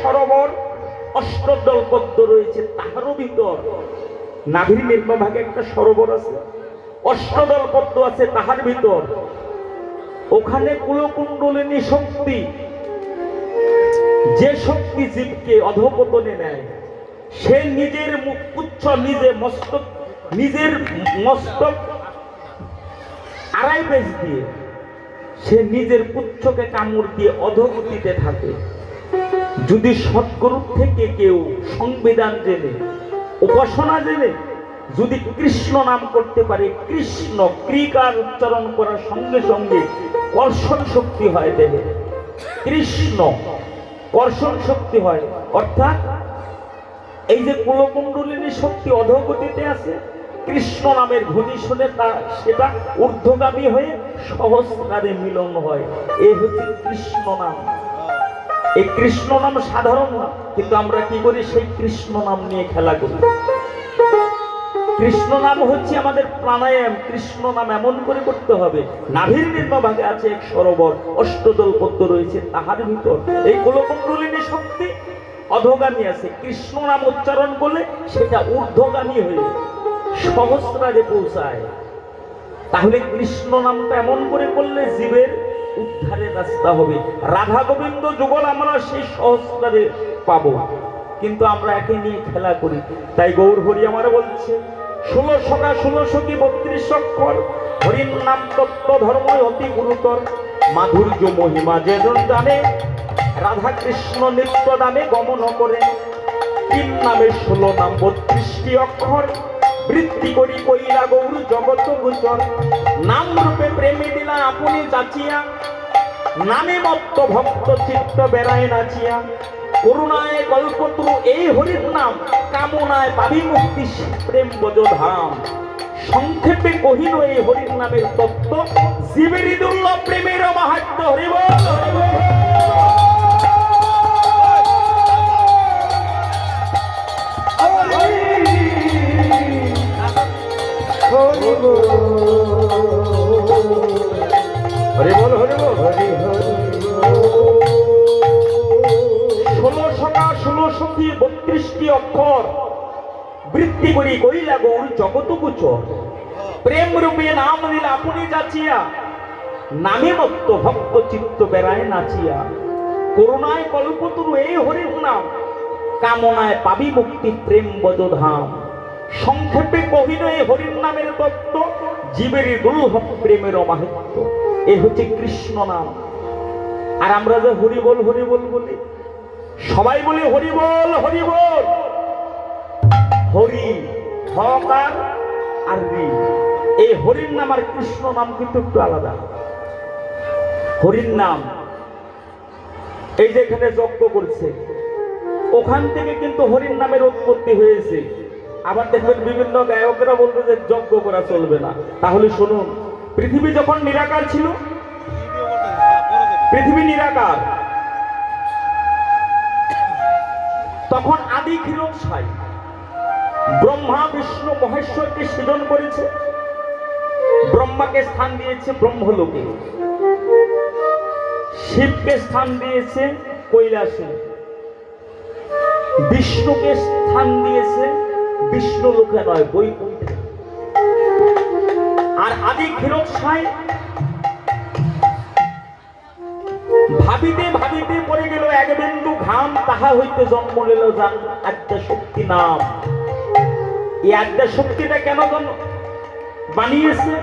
সরোবর, অষ্টদল পদ্ম রয়েছে তাহারও ভিতর। নাভির নিম্নভাগে একটা সরোবর আছে, অষ্টদল পদ্ম আছে তাহার ভিতর। ওখানে কুলকুণ্ডলিনী শক্তি, যে শক্তি জীবকে অধঃপতনে নেয়, সে নিজের পুচ্ছ নিজের মস্তক আড়াই পেজ দিয়ে সে নিজের পুচ্ছকে কামড় দিয়ে অধোগতিতে থাকে। যদি সৎগুরু থেকে কেউ সংবিধান জেনে, উপাসনা জেনে যদি কৃষ্ণ নাম করতে পারে, কৃষ্ণ ক্রিকার উচ্চারণ করার সঙ্গে সঙ্গে কর্ষণ শক্তি হয় দেহে, কৃষ্ণ কর্ষণ শক্তি হয়। অর্থাৎ এই যে কুলকুণ্ডলিনী শক্তি অধোগতিতে আছে, কৃষ্ণ নামের ধ্বনি শুনে সেটা ঊর্ধ্বগামী হয়ে সহস্রারে মিলন হয়। এই হচ্ছে কৃষ্ণ নাম। এই কৃষ্ণ নাম সাধারণ না, কিন্তু আমরা কি করি, সেই কৃষ্ণ নাম নিয়ে খেলা করি। কৃষ্ণ নাম হচ্ছে আমাদের প্রাণায়াম। কৃষ্ণ নাম এমন করে করতে হবে। নাভির নিম্নভাগে আছে এক সরোবর, অষ্টদল পদ্ম রয়েছে তাহার ভিতর। এই কুলকুণ্ডলিনী শক্তি অধোগামী আছে, কৃষ্ণ নাম উচ্চারণ করলে সেটা ঊর্ধ্বগামী হয়ে সহস্রারে পৌঁছায়। তাহলে কৃষ্ণ নামটা এমন করে করলে জীবের উদ্ধারের রাস্তা হবে। রাধা গোবিন্দ যুগল আমরা সেই সহস্রারে পাবো, কিন্তু আমরা একে নিয়ে খেলা করি। তাই গৌর হরি আমার বলছে, 16 সখা 16 সখী 32 অক্ষর, হরির নাম তত্ত্ব ধর্ম অতি গুরুতর। মাধুর্য মহিমা যেজন জানে, রাধা কৃষ্ণ নিত্য দামে গমন করে। 3 নামে 16 নাম 32টি অক্ষর, বৃত্তি করি কইলা গৌর জগত গোচর। নাম রূপে প্রেমী দিলা আপনি যাচিয়া, নামে মত্ত ভক্ত চিত্ত বেড়ায় নাচিয়া। করুণায় কল্পতরু এই হরির নাম, কামনায় পাবি মুক্তি প্রেম বজ ধাম। সংক্ষেপে কহিল এই হরির নামের তত্ত্ব, জীবেরই দুর্লভ প্রেমের মাহাত্ম্য। হরি বল হরি বল। হরি বল হরি বল হরি হরি। 16 সখা 16 সখী 32টি অক্ষর, বৃত্তি করি কইলা গৌর জগত গোচর। প্রেম রূপে নাম দিলা আপনি যাচিয়া, নামে মত্ত ভক্ত চিত্ত বেড়ায় নাচিয়া। করুণায় কল্পতরু এই হরির নাম, কামনায় পাবি মুক্তি প্রেম বজ ধাম। সংক্ষেপে কহিল এই হরির নামের তত্ত্ব, জীবেরই দুর্লভ প্রেমের মাহাত্ম্য। এই হচ্ছে কৃষ্ণ নাম। আর আমরা যে হরি বল বলি, সবাই বলি হরি বল হরি বল। হরি হকার আর রি, এই হরির নাম আর কৃষ্ণ নাম কিন্তু একটু আলাদা। হরির নাম এই যে এখানে যজ্ঞ করছে, ওখান থেকে কিন্তু হরির নামের উৎপত্তি হয়েছে। আবার দেখবেন বিভিন্ন গায়করা বলবে যে যজ্ঞ করা চলবে না। তাহলে শুনুন, পৃথিবী যখন নিরাকার ছিল, পৃথিবী নিরাকার, তখন আদি ক্ষীরসাই ব্রহ্মা বিষ্ণু মহেশ্বরকে সৃজন করেছে। ব্রহ্মাকে স্থান দিয়েছে ব্রহ্মলোকে, শিবকে স্থান দিয়েছে কৈলাসে, বিষ্ণুকে স্থান দিয়েছে বিষ্ণু লোকে নয় বৈকুণ্ঠে। আর আদি ক্ষীরসাই ভাবিতে ভাবিতে পড়ে গেল এক বিন্দু ঘাম, তাহা হইতে জন্ম নিল জান আদ্যা শক্তি নাম। এই আদ্যা শক্তিটা কেন বানিয়েছে?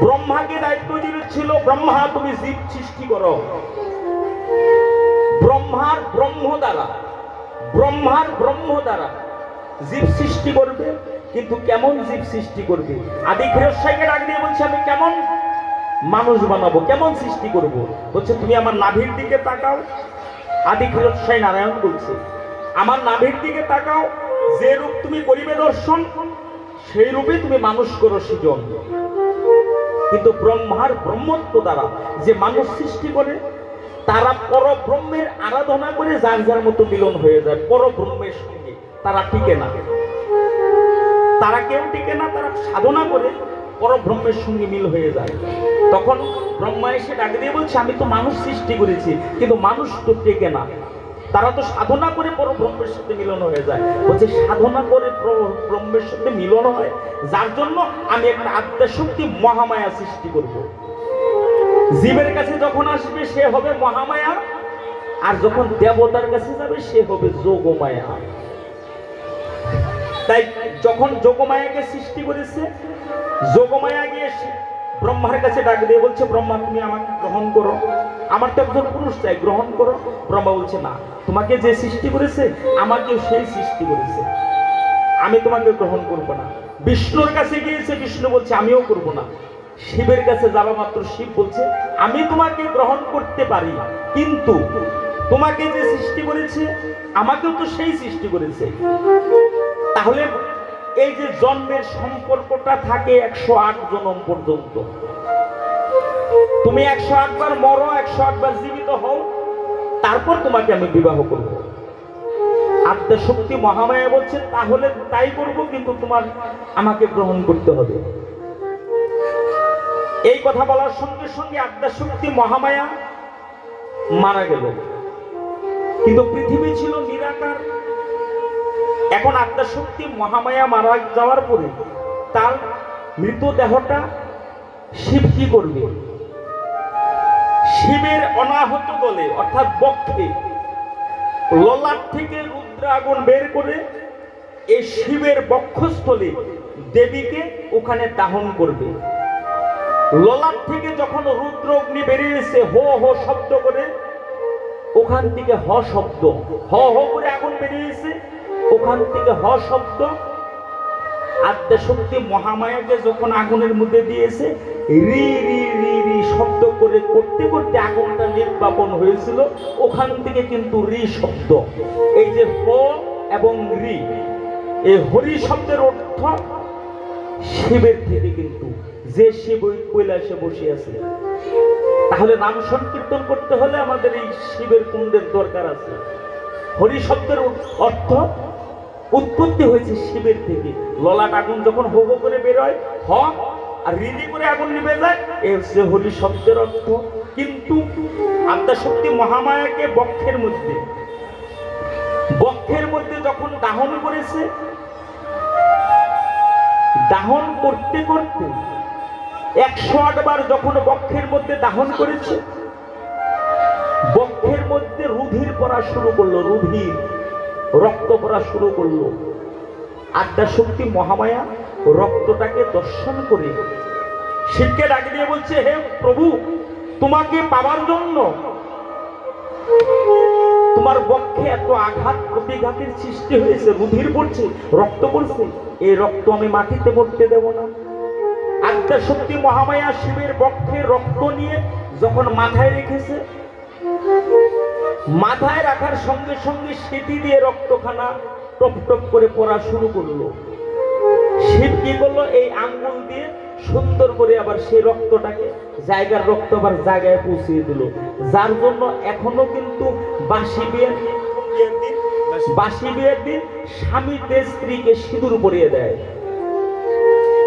ব্রহ্মাকে দায়িত্ব দিয়েছিল, ব্রহ্মা তুমি জীব সৃষ্টি করো। ব্রহ্মার ব্রহ্ম দ্বারা জীব সৃষ্টি করবে, কিন্তু কেমন জীব সৃষ্টি করবে? আদি ক্ষীরসাইকে ডাক দিয়ে বলছে, আমি কেমন মানুষ বানাবো, কেমন সৃষ্টি করব? বলছে তুমি আমার নাভির দিকে তাকাও। আদি ক্ষীরসাই নারায়ণ বলছে, আমার নাভির দিকে তাকাও, যে রূপ তুমি করিবে দর্শন, সেই রূপে তুমি মানুষ করো সৃজন। কিন্তু ব্রহ্মার ব্রহ্মত্ব দ্বারা যে মানুষ সৃষ্টি করে, তারা পরব্রহ্মের আরাধনা করে যার যার মতো মিলন হয়ে যায়। পরব্রহ্মের সঙ্গে তারা টিকে না, তারা কেউ টিকে না, তারা সাধনা করে পরব্রহ্মের সঙ্গে মিল হয়ে যায়। তখন ব্রহ্মা এসে ডাক দিয়ে বলছে, আমি তো মানুষ সৃষ্টি করেছি, কিন্তু মানুষ তো টেকে না। তারা তো সাধনা করে পরব্রহ্মের সাথে মিলন হয়ে যায়। বলছে সাধনা করে ব্রহ্মের সাথে মিলন হয়, যার জন্য আমি একটা আদ্যাশক্তি মহামায়া সৃষ্টি করব। জীবের কাছে যখন আসবে সে হবে মহামায়া, আর যখন দেবতার কাছে যাবে সে হবে যোগমায়া। তাই যখন যোগমায়াকে সৃষ্টি করেছে, যোগমায়া গিয়ে ব্রহ্মার কাছে ডাক দিয়ে বলছে, ব্রহ্মা তুমি আমাকে গ্রহণ করো, আমার তো একজন পুরুষ চাই, গ্রহণ করো। ব্রহ্মা বলছে না, তোমাকে যে সৃষ্টি করেছে আমাকেও সেই সৃষ্টি করেছে, আমি তোমাকে গ্রহণ করবো না। বিষ্ণুর কাছে গিয়েছে, বিষ্ণু বলছে আমিও করব না। শিবের কাছে যাওয়া মাত্র শিব বলছে আমি তোমাকে গ্রহণ করতে পারি, কিন্তু তোমাকে যে সৃষ্টি করেছে আমাকেও তো সেই সৃষ্টি করেছে। তাহলে এই যে জন্মের সম্পর্কটা থাকে 108 জন্ম পর্যন্ত, তুমি 108 বার মরো, 108 বার জীবিত হও, তারপর তোমাকে আমি বিবাহ করব। আদ্যাশক্তি মহামায়া বলছে তাহলে তাই করব, কিন্তু তোমার আমাকে গ্রহণ করতে হবে। এই কথা বলার সঙ্গে সঙ্গে আদ্যাশক্তি মহামায়া মারা গেল। কিন্তু পৃথিবী ছিল নিরাকার। এখন আদ্যাশক্তি মহামায়া মারা যাওয়ার পরে তার মৃতদেহটা শিব কি করবে? শিবের অনাহত দলে অর্থাৎ বক্ষে ললাট থেকে রুদ্র আগুন বের করে এই শিবের বক্ষস্থলে দেবীকে ওখানে দাহন করবে। ললাট থেকে যখন রুদ্র অগ্নি বেরিয়েছে হো হো শব্দ করে, ওখান থেকে হ শব্দ, হ হ করে আগুন বেরিয়েছে, ওখান থেকে হ শব্দ। আদ্যাশক্তি মহামায়াকে যখন আগুনের মধ্যে দিয়েছে, রি রি রি রি শব্দ করে করতে করতে আগুনটা নির্বাপন হয়েছিল, ওখান থেকে কিন্তু রি শব্দ। এই যে হ এবং রি, এই হরি শব্দের অর্থ শিবের থেকে, কিন্তু যে শিব ওই কৈলাসে বসে আছে। তাহলে নাম সংকীর্তন করতে হলে আমাদের এই শিবের কুণ্ডের দরকার আছে। হরি শব্দের অর্থ উৎপত্তি হয়েছে শিবের থেকে। ললাট আগুন যখন হো হো করে বেরোয়, হ আর রিরি করে আগুন নিভে যায়, এ হচ্ছে হরি শব্দের অর্থ। কিন্তু আদ্যাশক্তি মহামায়াকে বক্ষের মধ্যে যখন দাহন করেছে, দাহন করতে করতে 108 বার যখন বক্ষের মধ্যে দাহন করেছে, বক্ষের মধ্যে রুধির পড়া শুরু করলো, রুধির রক্ত পড়া শুরু করলো। আদ্যাশক্তি মহামায়া রক্তটাকে দর্শন করে শিবকে ডাক দিয়ে বলছে, হে প্রভু, তোমাকে পাওয়ার জন্য তোমার বক্ষে এত আঘাত প্রতিঘাতের সৃষ্টি হয়েছে, রুধির পড়ছে, রক্ত পড়ছে, এই রক্ত আমি মাটিতে পড়তে দেব না। আদ্যাশক্তি মহামায়া শিবের বক্ষে রক্ত নিয়ে যখন মাথায় রেখেছে, মাথায় রাখার সঙ্গে সঙ্গে সেটি দিয়ে রক্তখানা টপ টপ করে পড়া শুরু করলো। শিব কি করলো? এই আঙ্গুল দিয়ে সুন্দর করে আবার সেই রক্তটাকে জায়গার রক্ত আবার জায়গায় পৌঁছিয়ে দিল। যার জন্য এখনো কিন্তু বাসি বিয়ের দিন স্বামীদের স্ত্রীকে সিঁদুর পরিয়ে দেয়,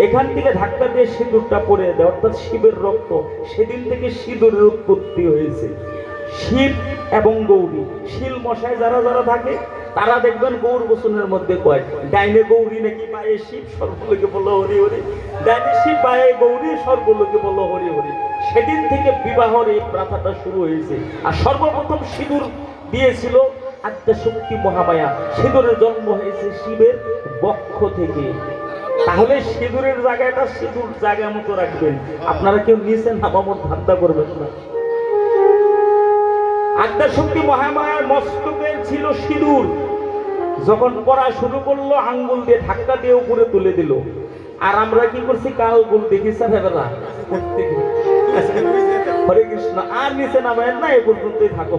এখান থেকে ধাক্কা দিয়ে সিঁদুরটা পরিয়ে দেয়, অর্থাৎ শিবের রক্ত। সেদিন থেকে সিঁদুরের উৎপত্তি হয়েছে। শিব এবং গৌরী, শিল মশায় যারা যারা থাকে তারা দেখবেন গৌর বচনের মধ্যে কয়, ডাইনে গৌরী নাকি পায়ে শিব, সর্বলোকে বলল হরি হরি, ডাইনে শিব পায়ে গৌরী, সর্বলোকে বলল হরি হরি। সেদিন থেকে বিবাহের এই প্রথাটা শুরু হয়েছে। আর সর্বপ্রথম সিঁদুর দিয়েছিল আদ্যাশক্তি মহামায়া। সিঁদুরের জন্ম হয়েছে শিবের বক্ষ থেকে। তাহলে সিঁদুরের জায়গাটা সিঁদুর জায়গা মতো রাখবেন, আপনারা কেউ নিচে নামানোর ধান্দা করবেন না। আদ্যাশক্তি মহামায়ার মস্তকের ছিল সিঁদুর, যখন পড়া শুরু করলো আঙ্গুল দিয়ে ধাক্কা দিয়ে উপরে তুলে দিল। আর আমরা কি করছি? কাল গুল দেখি সাহেবেরা হরে কৃষ্ণ, আর নিচে নামায় না, এ পর্যন্তই থাকো।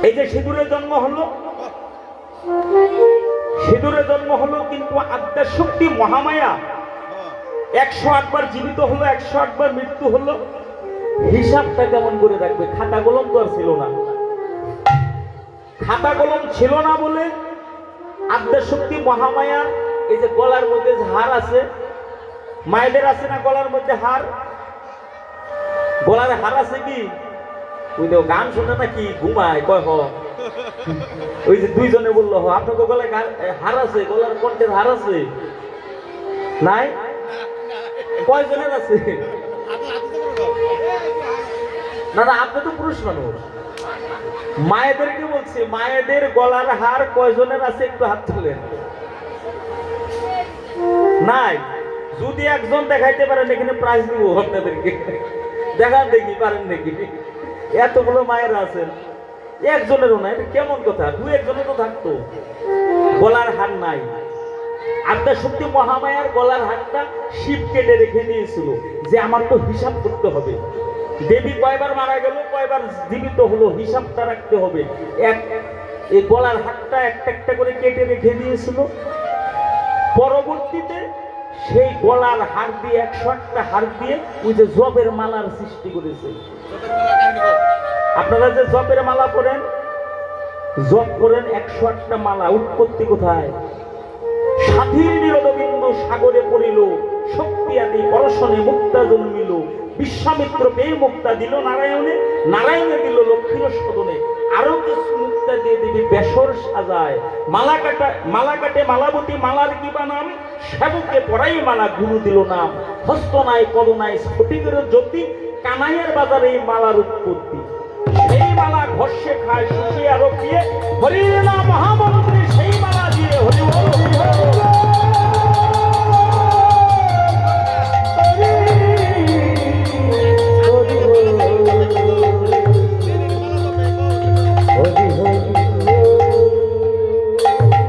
এই যে সিঁদুরের জন্ম হলো, সিঁদুরের জন্ম হলো, কিন্তু আদ্যাশক্তি মহামায়া 108 বার জীবিত হলো, 108 বার মৃত্যু হলো। হিসাবটা কেমন করে রাখবে? খাতা কলম তো আর ছিল না। খাতা কলম ছিল না বলে আদ্যাশক্তি মহামায়া এই যে গলার মধ্যে হার আছে, মায়েদের আছে না গলার মধ্যে হার? গলার হার আছে কি? ওই তো গান শুনে নাকি ঘুমায় কয় হ ওই যে দুইজনে বললো হ আপনাকে গলায় হার আছে, গলার কণ্ঠের হার আছে নাই? কয়জনের আছে? না না, আপনি তো পুরুষ মানুষ। মায়েদেরকে বলছি, মায়েদের গলার হার কয়জনের আছে একটু হাত তুলেন। নাই? যদি একজন দেখাইতে পারেন এখানে প্রাইজ দিব আপনাদেরকে। দেখান দেখি পারেন নাকি। এতগুলো মায়েরা আছেন, একজনেরও নাই, এটা কেমন কথা? দু একজনের তো থাকতো। গলার হার নাই। আদ্যাশক্তি মহামায়ার গলার হারটা শিব কেটে রেখে দিয়েছিল যে আমার তো হিসাব করতে হবে, দেবী কয়বার মারা গেল, কয়বার জীবিত হলো, হিসাবটা রাখতে হবে। এই গলার হারটা একটা একটা করে কেটে রেখে দিয়েছিল। পরবর্তীতে সেই গলার হার দিয়ে 101টা হার দিয়ে ওই যে জবের মালার সৃষ্টি করেছে। আপনারা যে জবের মালা পড়েন, জব করেন 108টা মালা, উৎপত্তি কোথায়? সাধীর নিরবিন্দু সাগরে পড়িল, শক্তি আদি পরশনে মুক্তা জন্মিল, বিশ্বামিত্র পেয়ে মুক্তা দিল নারায়ণে, নারায়ণে দিল লক্ষ্মীর সদনে, আরো কিছু মুক্তা দিয়ে দিবি বেসর সাজায়, মালা কাটে মালাবতী, মালার কি বা নাম, সেবকে পড়াই মালা, গুরু দিল নাম, হস্ত নাই পদ নাই স্ফটিকের জ্যোতি, কানাইয়ের বাজারে এই মালার উৎপত্তি। সেই মালা ঘষে খায় শুকিয়ে আরো পিয়ে, হরির নাম মহামন্ত্রী সেই মালা দিয়ে হরি বল হরি বল।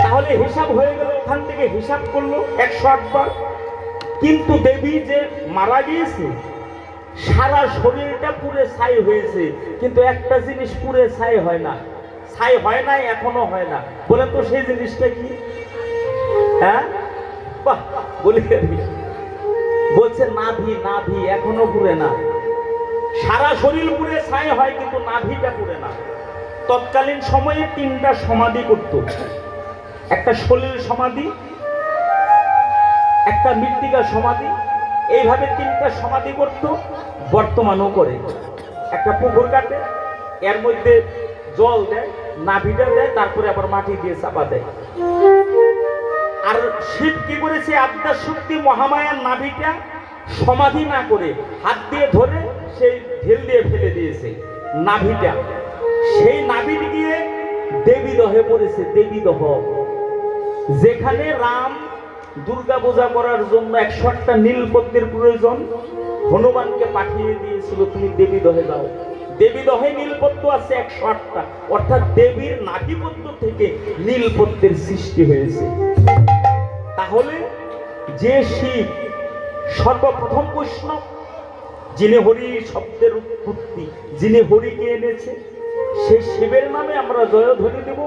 তাহলে হিসাব হয়ে গেল, ওখান থেকে হিসাব করলো 108 বার। কিন্তু দেবী যে মারা গিয়েছে সারা শরীরটা পুরে ছাই হয়েছে, কিন্তু একটা জিনিস পুরে ছাই হয় না। ছাই হয় না, এখনো হয় না। বলেন তো সেই জিনিসটা কি? হ্যাঁ বাহ, বলি বলছে নাভি, নাভি এখনো পুরে না। সারা শরীর পুরে ছাই হয় কিন্তু নাভিটা পুরে না। তৎকালীন সময়ে 3টা সমাধি করত, একটা সলিল সমাধি, একটা মৃত্তিকা সমাধি, এইভাবে 3টা সমাধি করত। বর্তমানও করে। একটা পুকুর কাটে, এর মধ্যে জল দেয়, নাভিটা দেয়, তারপরে আবার মাটি দিয়ে চাপা দেয়। আর শিব কি করেছে? আদ্যাশক্তি মহামায়ার নাভিটা সমাধি না করে হাত দিয়ে ধরে সেই ঢেল দিয়ে ফেলে দিয়েছে নাভিটা। সেই নাভি গিয়ে দেবীদহে পড়েছে। দেবীদহ, যেখানে রাম দুর্গা পূজা করার জন্য 108টা নীলপদ্মের প্রয়োজন, হনুমানকে পাঠিয়ে দিয়েছিল তুমি দেবীদহে যাও। দেবীদহে নীলপদ্ম আছে 108টা, অর্থাৎ দেবীর নাভিপদ্ম থেকে নীলপদ্মের সৃষ্টি হয়েছে। তাহলে যে শিব সর্বপ্রথম বৈষ্ণব, যিনি হরি শব্দের উৎপত্তি, যিনি হরিকে এনেছে, সেই শিবের নামে আমরা জয়ধ্বনি দেব।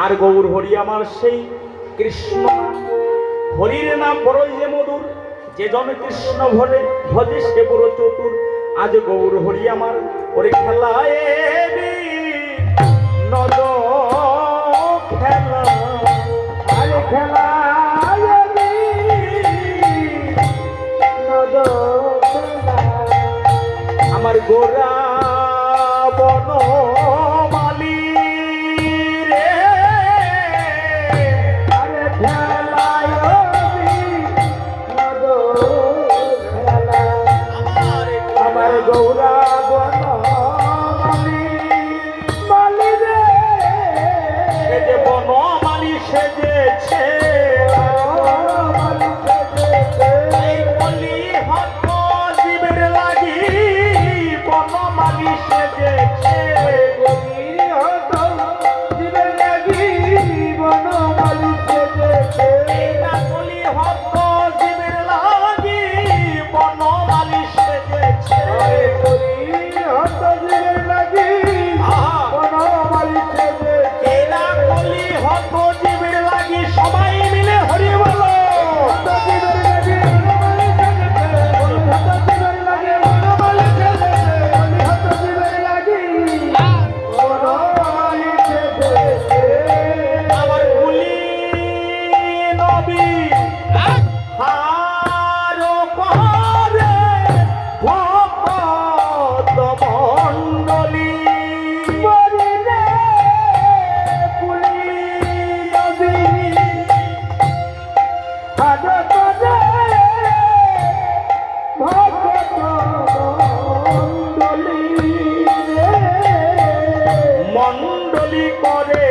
আর গৌর হরি আমার সেই কৃষ্ণ, হরির নাম বড়ই যে মধুর, যে জন কৃষ্ণ ভরে ভজে সে বড় চতুর। আজ গৌর হরি আমার ওরে খেলায় নদ খেলা, আরে খেলা নদ আমার গোরা বন মালি রে, আরে খেলায় নদ খেলা আমার গৌরা বন মালি, মালি রে, সে যে বন মালি সেজেছে, সবাই করে